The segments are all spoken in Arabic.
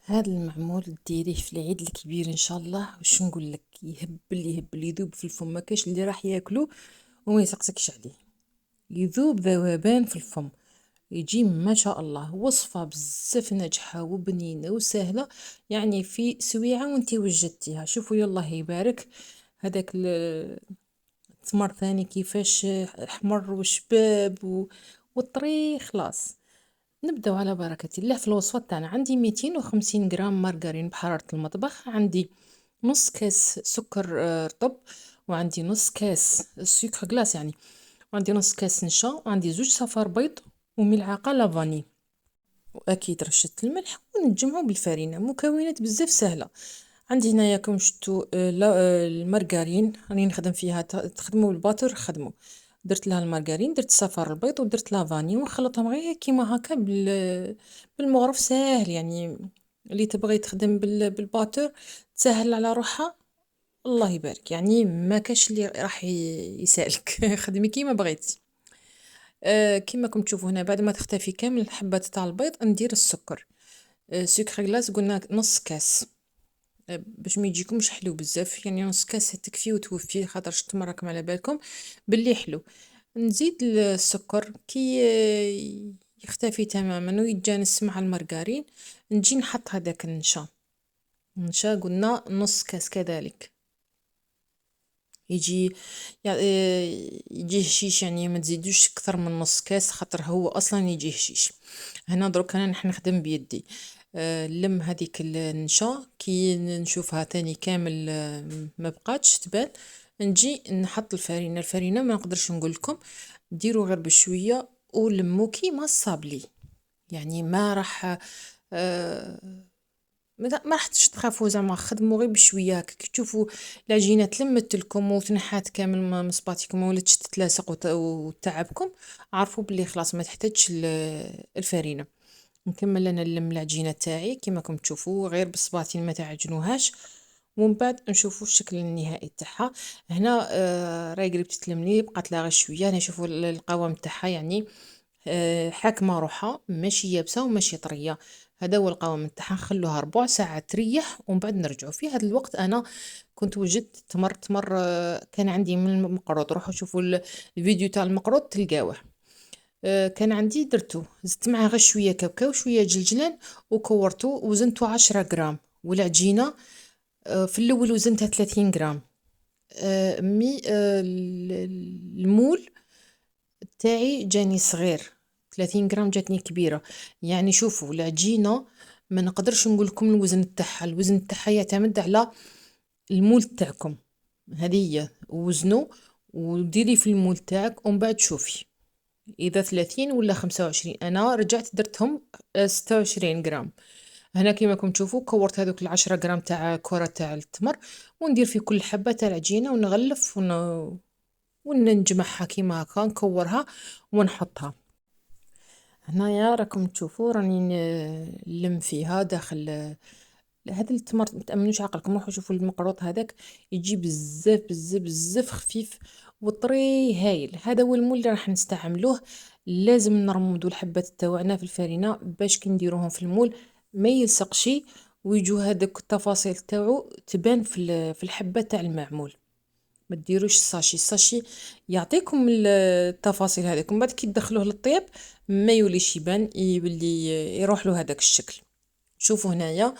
هذا المعمول ديريه في العيد الكبير ان شاء الله. وش نقول لك، يهبل يذوب في الفم، ما كاش اللي راح ياكلو وما يسقسكش عليه. يذوب ذوبان في الفم، يجي ما شاء الله. وصفة بزاف ناجحة وبنينة وسهلة، يعني في سويعة وانتي وجدتيها. شوفوا يلا يبارك. هذاك الثمر ثاني كيفاش احمر وشباب والطري خلاص. نبداو على بركة الله في الوصفة تاعنا. عندي 250 غرام مارغرين بحرارة المطبخ، عندي نص كاس سكر رطب، وعندي نص كاس سكر غلاس يعني، وعندي نص كاس نشا، وعندي زوج صفار بيض، وملعقة لافاني، واكيد رشة الملح. ونجمعو بالفرينة. مكونات بزاف سهلة. عندي هنايا كم شتو المارغرين راني نخدم فيها. تخدموا الباتر خدموا. درت لها المارغرين، درت صفار البيض، ودرت لافاني، ونخلطهم غير كيما هكا بالمغرف ساهل يعني. اللي تبغي تخدم بالباتر تسهل على روحها. الله يبارك، يعني ما كاش اللي راح يسالك. خدمي كيما بغيتي. كيما راكم تشوفوا هنا، بعد ما تختفي كامل الحبات تاع البيض ندير السكر. سكر غلاس قلنا نص كاس. باش ما يجيكمش حلو بزاف، يعني نص كاس تكفي وتوفي، خاطرش تمركم على بالكم باللي حلو. نزيد السكر كي يختفي تماما ويتجانس مع المرقارين. نجي نحط هذاك النشا قلنا نص كاس كذلك. يجي يجي هشيش، يعني ما تزيدوش اكثر من نص كاس، خاطر هو اصلا يجي هشيش. هنا درك انا نحن نخدم بيدي. لم هذيك النشا كي نشوفها تاني كامل ما بقاتش تبان. نجي نحط الفرينه ما نقدرش نقول لكم. ديروا غير بشويه ولمو كيما الصابلي، يعني ما راح ما راح تخافوا زعما. خدموا غير بشويه هكا كي تشوفوا العجينه تلمت لكم وتنحات كامل من صباطيكم، ما ولاتش تتلاصق وتعبكم. عرفوا باللي خلاص ما تحتاجش الفرينه. نكمل انا نلم العجينه تاعي كيما راكم تشوفوا، غير بصباطين ما تعجنوهاش. ومن بعد نشوفوا الشكل النهائي تاعها. هنا راهي قريبه تتلملي، بقات لها غير شويه. هنا شوفوا القوام تاعها، يعني حاكمه روحها، ماشي يابسه وماشي طريه. هذا هو القوام تاعها. نخلوها ربع ساعه تريح، ومن بعد نرجعوا. في هذا الوقت انا كنت وجدت تمر كان عندي من المقروط. روحوا شوفوا الفيديو تاع المقروط تلقاوه. كان عندي درتو، زدت معاه غير شويه كاوكاو وشويه جلجلان، وكورته وزنته 10 غرام. والعجينه في الاول وزنتها 30 غرام. مي المول تاعي جاني صغير، 30 غرام جاتني كبيرة. يعني شوفوا العجينة، ما نقدرش نقول لكم الوزن تاعها. الوزن تاعها يعتمد على المول تاعكم. هذه هي وزنه، وديري في المول تاعك ومن بعد شوفي اذا 30 ولا 25. انا رجعت درتهم 26 غرام. هنا كيما راكم تشوفوا كورت هذوك العشرة غرام تاع كرة تاع التمر، وندير في كل حبة تاع العجينة ونغلف ونجمعها كيما هكا، نكورها ونحطها. هنايا راكم تشوفوا راني نلم فيها داخل هذا التمر. متأمنوش عقلكم، روحوا شوفوا المقروط هذاك، يجي بزاف بزاف بزاف خفيف وطري هايل. هذا هو المول اللي راح نستعملوه. لازم نرمدوا الحبات تاوعنا في الفرينه باش كي نديروهم في المول ما يلصقش، ويجوا هذاك التفاصيل تاعو تبان في الحبه تاع المعمول. ما ديروش الساشي يعطيكم التفاصيل هذيك، ومن بعد كي تدخلوه للطياب ما يوليش يبان، يولي يروح له هذاك الشكل. شوفوا هنايا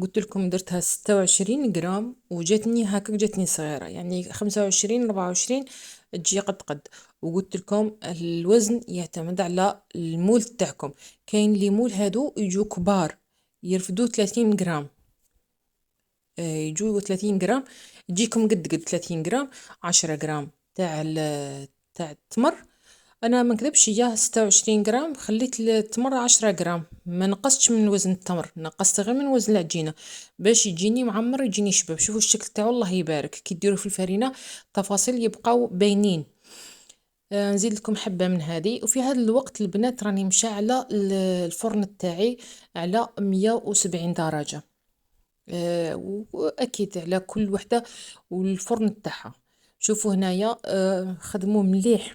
قلت لكم درتها 26 غرام، وجاتني هكا، جاتني صغيره يعني 25 24 تجي قد قد. وقلت لكم الوزن يعتمد على المول تاعكم. كاين لي مول هادو يجوا كبار يرفدوا 30 غرام. يجوا 30 غرام، يجيكم قد 30 غرام. 10 غرام تاع التمر. انا ما نكذبش، اياه 26 غرام، خليت التمر 10 غرام، ما نقصتش من وزن التمر، نقصت غير من وزن العجينه باش يجيني معمر، يجيني شباب. شوفوا الشكل تاعو الله يبارك. كي ديروا في الفرينه تفاصيل يبقاو باينين. نزيد لكم حبه من هذه. وفي هذا الوقت البنات راني مشعله الفرن تاعي على 170 درجه. واكيد على كل وحده والفرن تاعها. شوفوا هنايا خدموا مليح.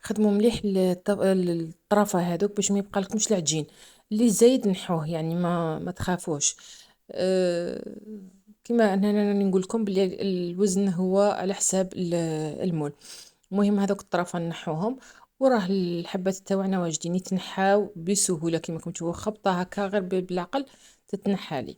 خدموا مليح الطرفه هذوك باش ما يبقى لكمش العجين. اللي زايد نحوه، يعني ما تخافوش. أه كما انا نقول لكم بلي الوزن هو على حساب المول. المهم هذوك الطرفه نحوهم، وراه الحبات تاعنا واجدين يتنحاو بسهوله كما كنتو خبطه هكا غير بالعقل تتنحالي.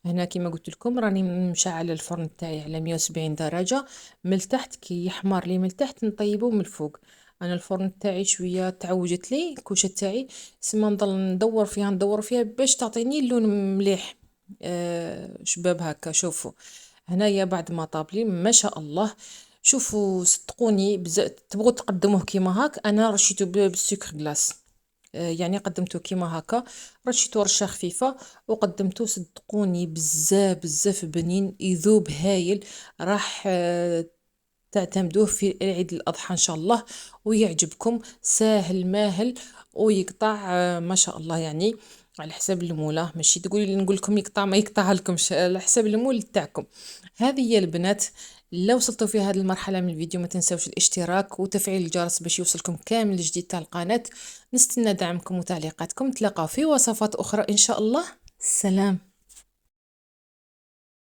هنا كما قلت لكم راني مشعله الفرن تاعي على 170 درجه. من التحت كي يحمر لي من التحت نطيبه من الفوق. انا الفرن تاعي شويه تعوجت لي الكوشه تاعي، سما نضل ندور فيها باش تعطيني اللون مليح. شباب هكا شوفوا. هنايا بعد ما طاب لي ما شاء الله. شوفوا صدقوني بزاف تبغوا تقدموه كيما هاك، انا رشيته بالسكر غلاس. يعني قدمته كيما هكا، رشيته رشه خفيفه وقدمته. صدقوني بزاف بزاف بنين، يذوب هايل. راح تعتمدوه في عيد الأضحى إن شاء الله ويعجبكم. ساهل ماهل ويقطع ما شاء الله، يعني على حساب المولى. ماشي تقولي لي نقول لكم يقطع ما يقطع لكمش، على حساب المول تاعكم. هذه هي البنات. لو وصلتوا في هذه المرحلة من الفيديو ما تنسوش الاشتراك وتفعيل الجرس باش يوصلكم كامل الجديد تاع القناة. نستنى دعمكم وتعليقاتكم. تلاقاو في وصفات أخرى إن شاء الله. سلام.